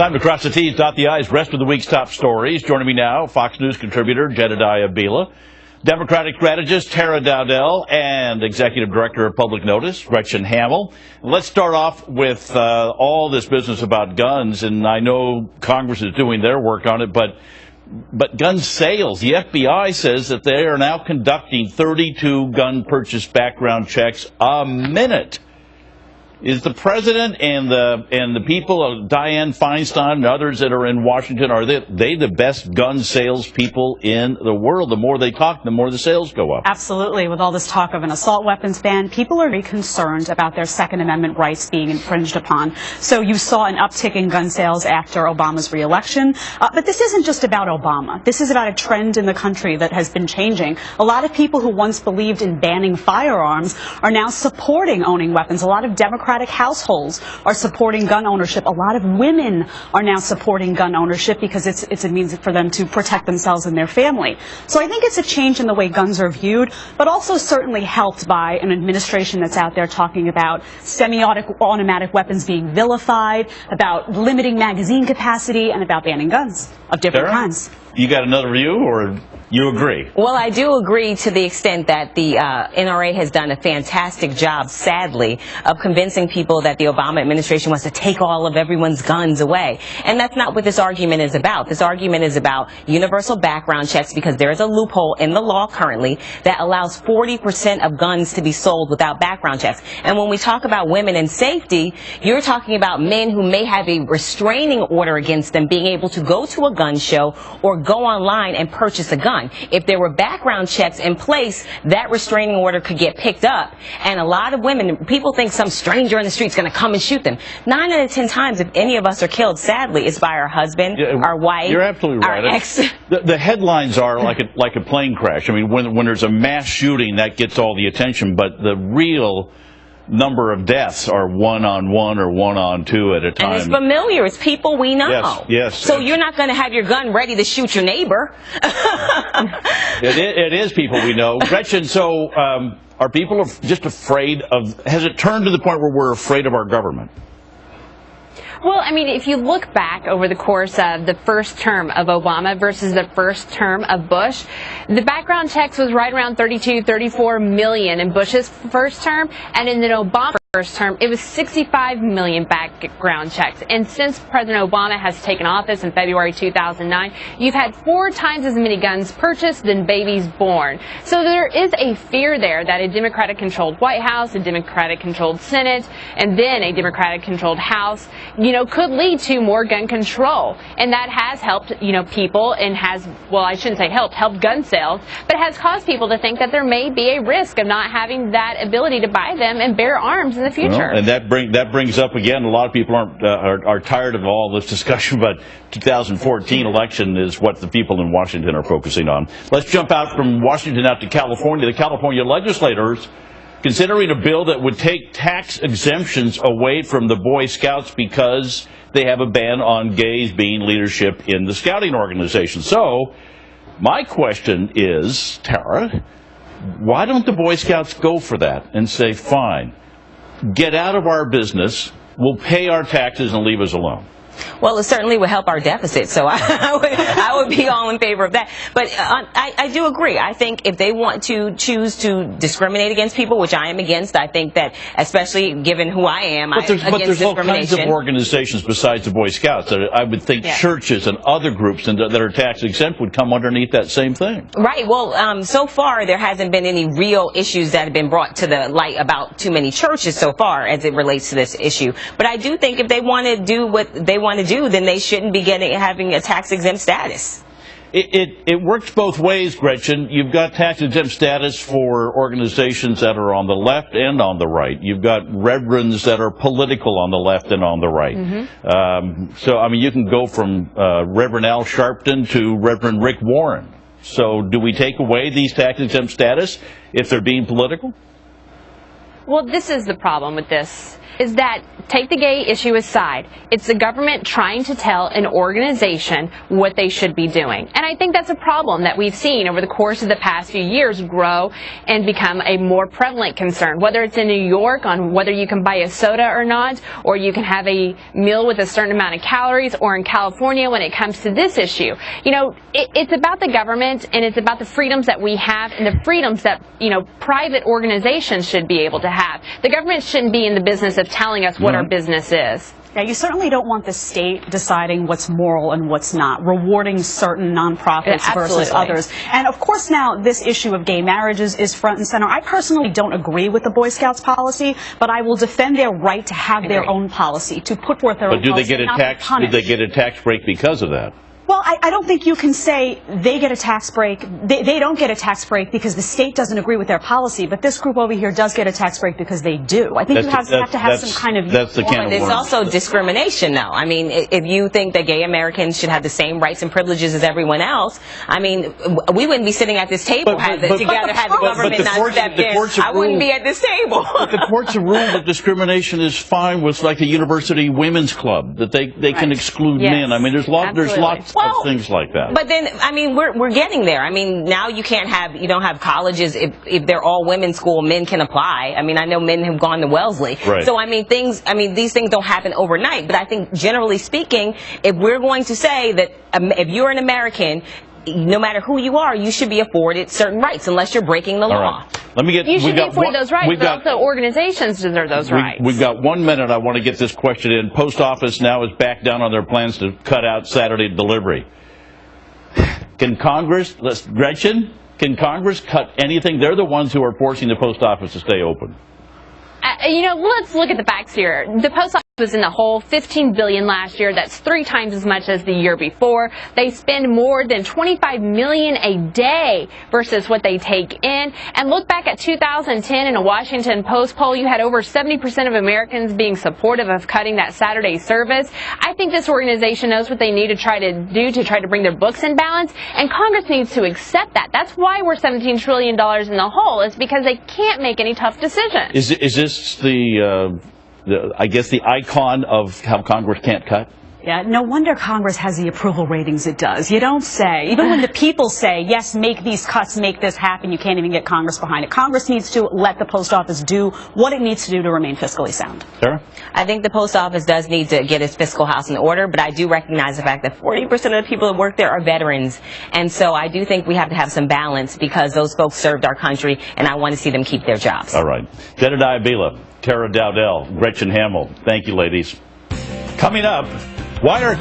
Time to cross the T's, dot the I's, rest of the week's top stories. Joining me now, Fox News contributor Jedediah Bila, Democratic strategist Tara Dowdell, and Executive Director of Public Notice, Gretchen Hamel. Let's start off with all this business about guns, and I know Congress is doing their work on it, but gun sales, the FBI says that they are now conducting 32 gun purchase background checks a minute. Is the president and the people of Dianne Feinstein and others that are in Washington, are they the best gun sales people in the world? The more they talk, the more the sales go up. Absolutely. With all this talk of an assault weapons ban, people are very concerned about their Second Amendment rights being infringed upon. So you saw an uptick in gun sales after Obama's re-election. But this isn't just about Obama. This is about a trend in the country that has been changing. A lot of people who once believed in banning firearms are now supporting owning weapons. A lot of Democratic households are supporting gun ownership. A lot of women are now supporting gun ownership because it's a means for them to protect themselves and their family. So I think it's a change in the way guns are viewed, but also certainly helped by an administration that's out there talking about semi-automatic weapons being vilified, about limiting magazine capacity, and about banning guns of different kinds. You got another view, or you agree? Well, I do agree to the extent that the NRA has done a fantastic job, sadly, of convincing people that the Obama administration wants to take all of everyone's guns away. And that's not what this argument is about. This argument is about universal background checks because there is a loophole in the law currently that allows 40% of guns to be sold without background checks. And when we talk about women and safety, you're talking about men who may have a restraining order against them being able to go to a gun show or go online and purchase a gun. If there were background checks in place, that restraining order could get picked up. And a lot of women, people think some stranger in the street is going to come and shoot them. 9 out of 10 times, if any of us are killed, sadly, it's by our husband, our wife, You're absolutely right. our ex. The headlines are like a plane crash. I mean, when there's a mass shooting, that gets all the attention, but the real number of deaths are 1-on-1 or 1-on-2 at a time. And it's familiar. It's people we know. Yes. So you're not going to have your gun ready to shoot your neighbor. It is people we know. Gretchen, so are people just afraid of, has it turned to the point where we're afraid of our government? Well, I mean, if you look back over the course of the first term of Obama versus the first term of Bush, the background checks was right around 32, 34 million in Bush's first term, and in the Obama first term, it was 65 million background checks. And since President Obama has taken office in February 2009, you've had 4 times as many guns purchased than babies born. So there is a fear there that a Democratic-controlled White House, a Democratic-controlled Senate, and then a Democratic-controlled House, could lead to more gun control. And that has helped, people and has, well, I shouldn't say helped gun sales, but has caused people to think that there may be a risk of not having that ability to buy them and bear arms in the future. Well, and that brings up again, a lot of people are tired of all this discussion, but 2014 election is what the people in Washington are focusing on. Let's jump out from Washington out to California. The California legislators considering a bill that would take tax exemptions away from the Boy Scouts because they have a ban on gays being leadership in the scouting organization. So my question is, Tara, why don't the Boy Scouts go for that and say, fine, get out of our business, we'll pay our taxes and leave us alone? Well, it certainly would help our deficit, so I would be all in favor of that. But I do agree. I think if they want to choose to discriminate against people, which I am against, I think that, especially given who I am, but there's all kinds of organizations besides the Boy Scouts. I would think churches and other groups that are tax exempt would come underneath that same thing. Right. Well, so far there hasn't been any real issues that have been brought to the light about too many churches so far as it relates to this issue. But I do think if they want to do what they want to do, then they shouldn't be having a tax exempt status. It works both ways, Gretchen. You've got tax exempt status for organizations that are on the left and on the right. You've got reverends that are political on the left and on the right. Mm-hmm. So, I mean, you can go from Reverend Al Sharpton to Reverend Rick Warren. So do we take away these tax exempt status if they're being political? Well, this is the problem with this. is that, take the gay issue aside, it's the government trying to tell an organization what they should be doing. And I think that's a problem that we've seen over the course of the past few years grow and become a more prevalent concern, whether it's in New York on whether you can buy a soda or not, or you can have a meal with a certain amount of calories, or in California when it comes to this issue. You know, it's about the government, and it's about the freedoms that we have and the freedoms that, you know, private organizations should be able to have. The government shouldn't be in the business of telling us what our business is. Yeah, you certainly don't want the state deciding what's moral and what's not, rewarding certain nonprofits versus others. And of course now this issue of gay marriages is front and center. I personally don't agree with the Boy Scouts policy, but I will defend their right to have their own policy, to put forth their own policy. But do they get a tax break because of that? Well, I don't think you can say they get a tax break. They don't get a tax break because the state doesn't agree with their policy, but this group over here does get a tax break because they do. I think you have to have some kind of... That's the can of worms. There's also discrimination, though. I mean, if you think that gay Americans should have the same rights and privileges as everyone else, I mean, we wouldn't be sitting at this table had the government not stepped in. I wouldn't be at this table. But the courts have ruled that discrimination is fine with, like, the University Women's Club, that they can exclude men. I mean, there's lots of things like that. But then, I mean, we're getting there. I mean, now you don't have colleges if they're all women's school, men can apply. I mean, I know men have gone to Wellesley. Right. So these things don't happen overnight. But I think generally speaking, if we're going to say that if you're an American, no matter who you are, you should be afforded certain rights unless you're breaking the law. Right. You should be afforded those rights, but also organizations deserve those rights. We've got 1 minute. I want to get this question in. Post office now is back down on their plans to cut out Saturday delivery. Can Congress, Gretchen, can Congress cut anything? They're the ones who are forcing the post office to stay open. You know, let's look at the facts here. The post office was in the hole $15 billion last year. That's 3 times as much as the year before. They spend more than $25 million a day versus what they take in. And look back at 2010 in a Washington Post poll, you had over 70% of Americans being supportive of cutting that Saturday service. I think this organization knows what they need to try to do to try to bring their books in balance, and Congress needs to accept that. That's why we're $17 trillion in the hole, is because they can't make any tough decisions. Is this I guess the icon of how Congress can't cut? Yeah, no wonder Congress has the approval ratings it does. You don't say, even when the people say, yes, make these cuts, make this happen, you can't even get Congress behind it. Congress needs to let the post office do what it needs to do to remain fiscally sound. Sarah? I think the post office does need to get its fiscal house in order, but I do recognize the fact that 40% of the people that work there are veterans. And so I do think we have to have some balance because those folks served our country, and I want to see them keep their jobs. All right. Jedediah Bila, Tara Dowdell, Gretchen Hamel. Thank you, ladies. Coming up, why are